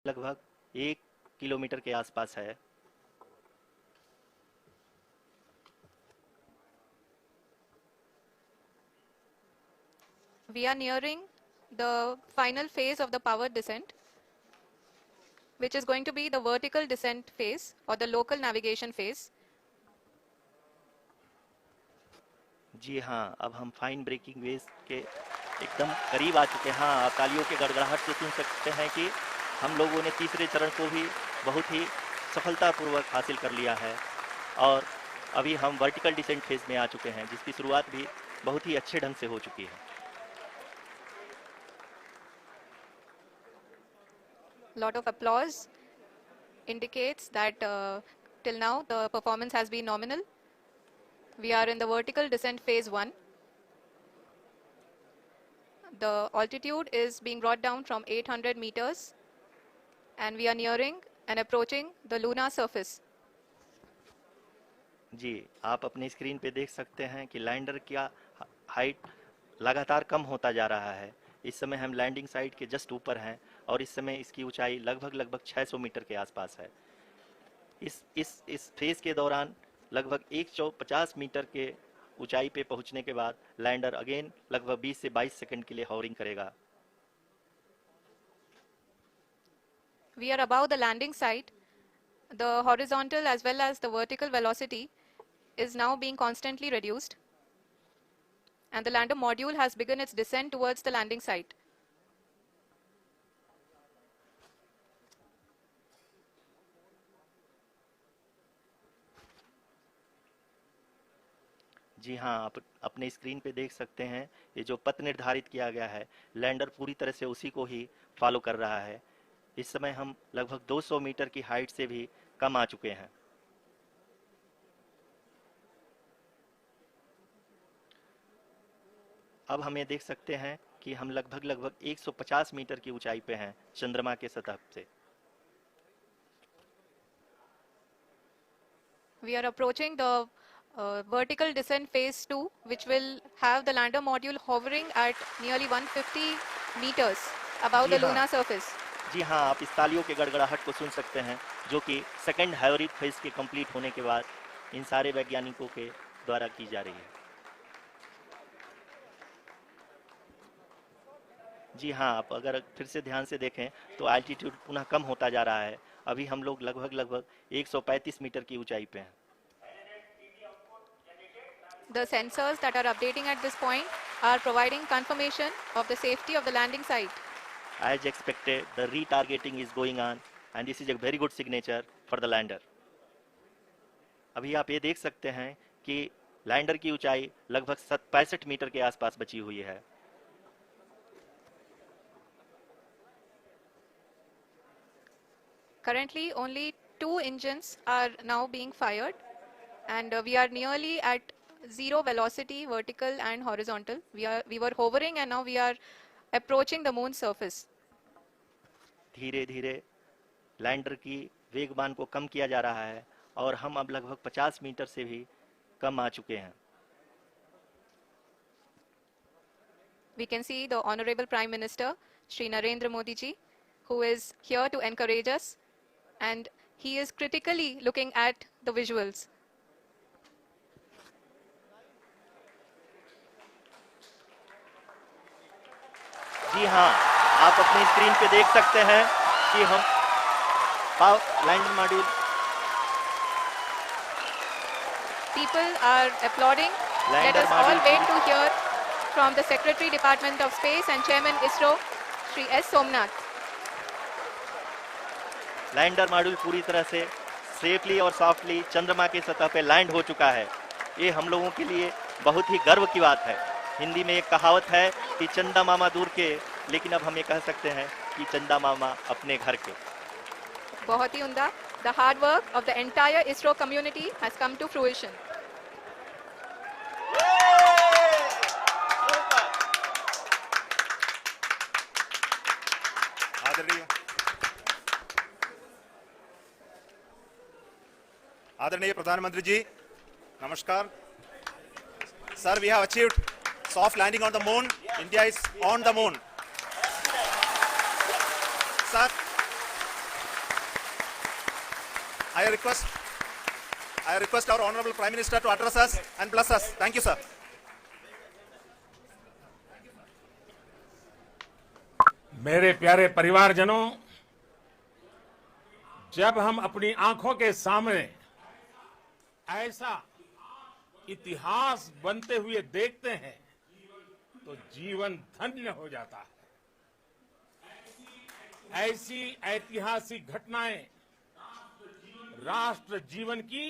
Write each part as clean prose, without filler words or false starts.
लगभग 1 किलोमीटर के आसपास है। We are nearing the final phase of the powered descent, which is going to be the vertical descent phase or the local navigation phase. जी हाँ, अब हम fine breaking wave के एकदम करीब आ चुके हैं। हाँ, आप तालियों के गड़गड़ाहट से सुन सकते हैं कि हम लोगों ने तीसरे चरण को भी बहुत ही सफलतापूर्वक हासिल कर लिया है और अभी हम वर्टिकल डिसेंट फेज में आ चुके हैं, जिसकी शुरुआत भी बहुत ही अच्छे ढंग से हो चुकी है। Lot of applause indicates that till now the performance has been nominal. We are in the vertical descent phase 1. The altitude is being brought down from 800 meters and we are nearing and approaching the lunar surface. जी, आप अपनी screen पे देख सकते हैं कि lander का height लगातार कम होता जा रहा है। इस समय हम लैंडिंग साइट के जस्ट ऊपर हैं और इस समय इसकी ऊंचाई लगभग 600 मीटर के आसपास है। इस फेज के दौरान लगभग 150 मीटर के ऊंचाई पे पहुंचने के बाद लैंडर अगेन लगभग 20 से 22 सेकंड के लिए हॉवरिंग करेगा। We are above the landing site. The horizontal as well as the vertical velocity is now being constantly reduced. And the lander module has begun its descent towards the landing site. जी हाँ, आप अपने screen पे देख सकते हैं ये जो पथ निर्धारित किया गया है, लैंडर पूरी तरह से उसी को ही फॉलो कर रहा है। इस समय हम लगभग 200 मीटर की हाइट से भी कम आ चुके हैं। अब हम ये देख सकते हैं कि हम लगभग 150 मीटर की ऊंचाई पे हैं चंद्रमा के सतह से। We are approaching the vertical descent phase 2, which will have the lander module hovering at nearly 150 meters above the lunar surface. जी हाँ, आप इस तालियों के गड़गड़ाहट को सुन सकते हैं, जो कि सेकंड हाइब्रिड फेज के कंप्लीट होने के बाद इन सारे वैज्ञानिकों के द्वारा की जा रही है। जी हाँ, आप अगर फिर से ध्यान से देखें तो एल्टीट्यूड पुनः कम होता जा रहा है। अभी हम लोग लगभग 135 मीटर की ऊंचाई पे हैं। The sensors that are updating at this point are providing confirmation of the safety of the landing site. As expected, the retargeting is going on and this is a very good signature for the lander. अभी आप ये देख सकते हैं कि lander की ऊंचाई लगभग 65 मीटर के आसपास बची हुई है। Currently, only 2 engines are now being fired, and we are nearly at zero velocity, vertical and horizontal. We were hovering, and now we are approaching the moon's surface. धीरे धीरे लैंडर की वेगमान को कम किया जा रहा है और हम अब लगभग 50 मीटर से भी कम आ चुके हैं। We can see the Honorable Prime Minister, Shri Narendra Modi ji, who is here to encourage us, and he is critically looking at the visuals. जी हाँ, आप अपनी स्क्रीन पे देख सकते हैं कि हम lander module. People are applauding. Let us all wait to hear from the Secretary Department of Space and Chairman ISRO, Shri S. Somnath. Lander module पूरी तरह से सेफली और सॉफ्टली चंद्रमा की सतह पे लैंड हो चुका है। ये हम लोगों के लिए बहुत ही गर्व की बात है। हिंदी में एक कहावत है कि चंदा मामा दूर के, लेकिन अब हम ये कह सकते हैं कि चंदा मामा अपने घर के। बहुत ही उम्दा। The hard work of the entire ISRO community has come to fruition. आदरणीय प्रधानमंत्री जी, नमस्कार। Sir, we have achieved soft landing on the moon. India is on the moon. Sir, I request our Honorable Prime Minister to address us and bless us. Thank you, sir. मेरे प्यारे परिवारजनों, जब हम अपनी आंखों के सामने ऐसा इतिहास बनते हुए देखते हैं तो जीवन धन्य हो जाता है। ऐसी ऐतिहासिक घटनाएं राष्ट्र जीवन की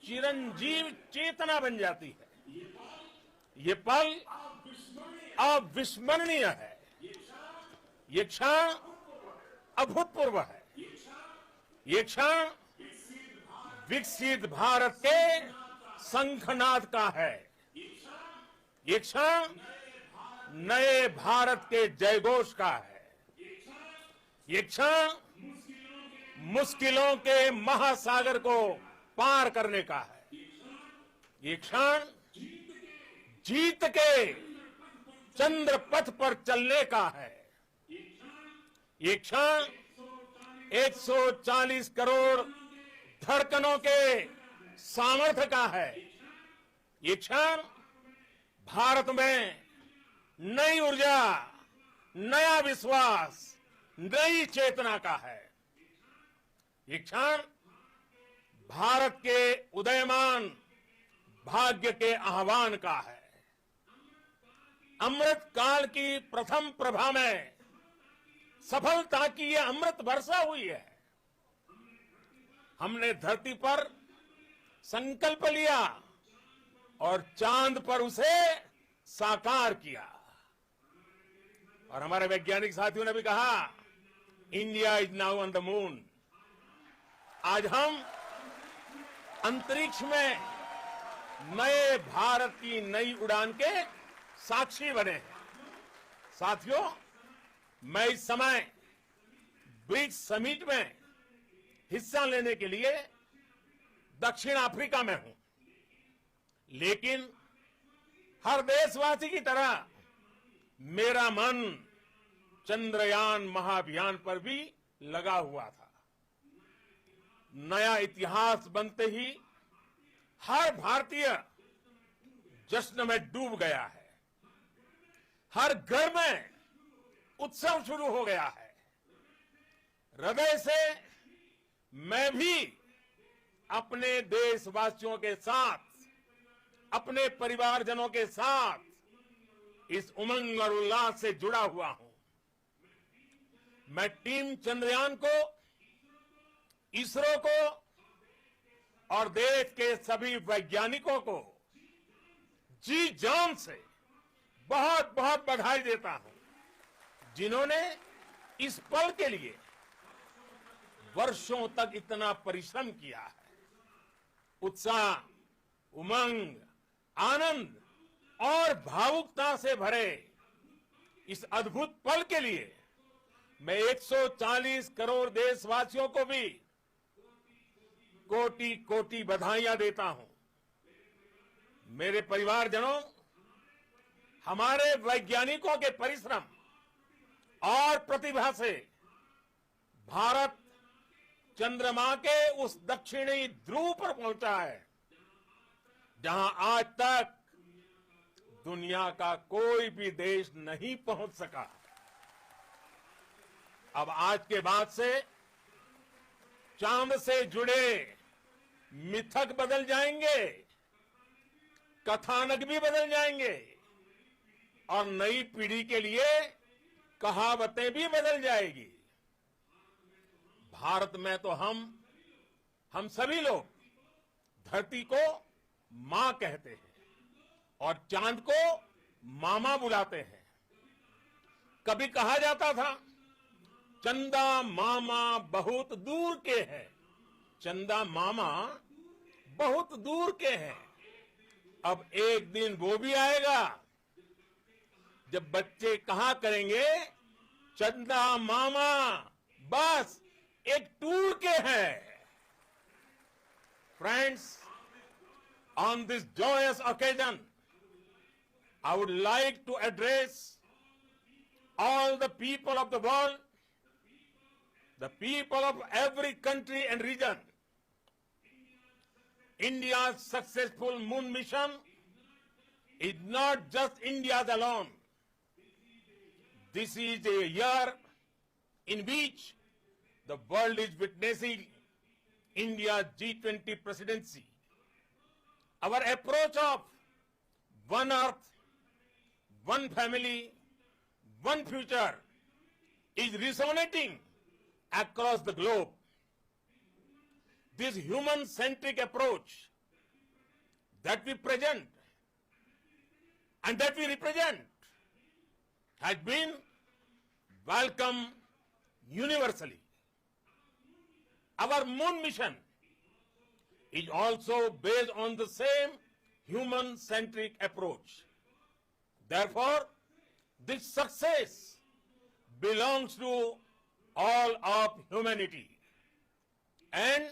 चिरंजीव चेतना बन जाती है। ये पल अविस्मरणीय है। ये क्षण अभूतपूर्व है। ये क्षण विकसित भारत के शंखनाद का है। ये क्षण नए भारत के जयघोष का है। ये क्षण मुश्किलों के महासागर को पार करने का है। ये क्षण जीत के चंद्र पथ पर चलने का है। ये क्षण 140 करोड़ धड़कनों के सामर्थ्य का है। ये क्षण भारत में नई ऊर्जा, नया विश्वास, नई चेतना का है। ये क्षण भारत के उदयमान भाग्य के आह्वान का है। अमृत काल की प्रथम प्रभा में सफलता की ये अमृत वर्षा हुई है। हमने धरती पर संकल्प लिया और चांद पर उसे साकार किया। और हमारे वैज्ञानिक साथियों ने भी कहा, India is now on the moon. आज हम अंतरिक्ष में नए भारत की नई उड़ान के साक्षी बने हैं। साथियों, मैं इस समय ब्रिक्स समिट में हिस्सा लेने के लिए दक्षिण अफ्रीका में हूं, लेकिन हर देशवासी की तरह मेरा मन चंद्रयान महाअभियान पर भी लगा हुआ था। नया इतिहास बनते ही हर भारतीय जश्न में डूब गया है। हर घर में उत्सव शुरू हो गया है। हृदय से मैं भी अपने देशवासियों के साथ, अपने परिवारजनों के साथ इस उमंग और उल्लास से जुड़ा हुआ हूं। मैं टीम चंद्रयान को, इसरो को और देश के सभी वैज्ञानिकों को जी जान से बहुत बहुत बधाई देता हूं, जिन्होंने इस पल के लिए वर्षों तक इतना परिश्रम किया है। उत्साह, उमंग, आनंद और भावुकता से भरे इस अद्भुत पल के लिए मैं 140 करोड़ देशवासियों को भी कोटि कोटि बधाइयां देता हूं। मेरे परिवारजनों, हमारे वैज्ञानिकों के परिश्रम और प्रतिभा से भारत चंद्रमा के उस दक्षिणी ध्रुव पर पहुंचा है, जहां आज तक दुनिया का कोई भी देश नहीं पहुंच सका। अब आज के बाद से चांद से जुड़े मिथक बदल जाएंगे, कथानक भी बदल जाएंगे और नई पीढ़ी के लिए कहावतें भी बदल जाएगी। भारत में तो हम सभी लोग धरती को मां कहते हैं और चांद को मामा बुलाते हैं। कभी कहा जाता था, चंदा मामा बहुत दूर के हैं। चंदा मामा बहुत दूर के हैं। अब एक दिन वो भी आएगा जब बच्चे कहा करेंगे, चंदा मामा बस एक टूर के हैं। Friends, on this joyous occasion, I would like to address all the people of the world the people of every country and region. India's successful moon mission is not just India's alone. This is a year in which the world is witnessing India's G20 presidency. Our approach of one earth, one family, one future is resonating across the globe. This human-centric approach that we present and that we represent has been welcomed universally. Our moon mission is also based on the same human-centric approach. Therefore, this success belongs to all of humanity. And